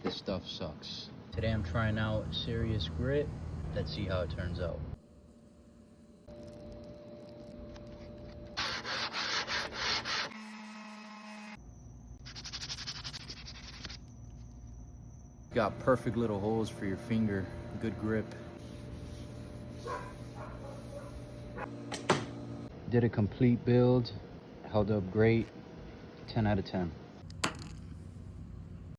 This stuff sucks. Today I'm trying out Serious Grit. Let's see how it turns out. Got perfect little holes for your finger, good grip. Did a complete build, held up great, 10 out of 10.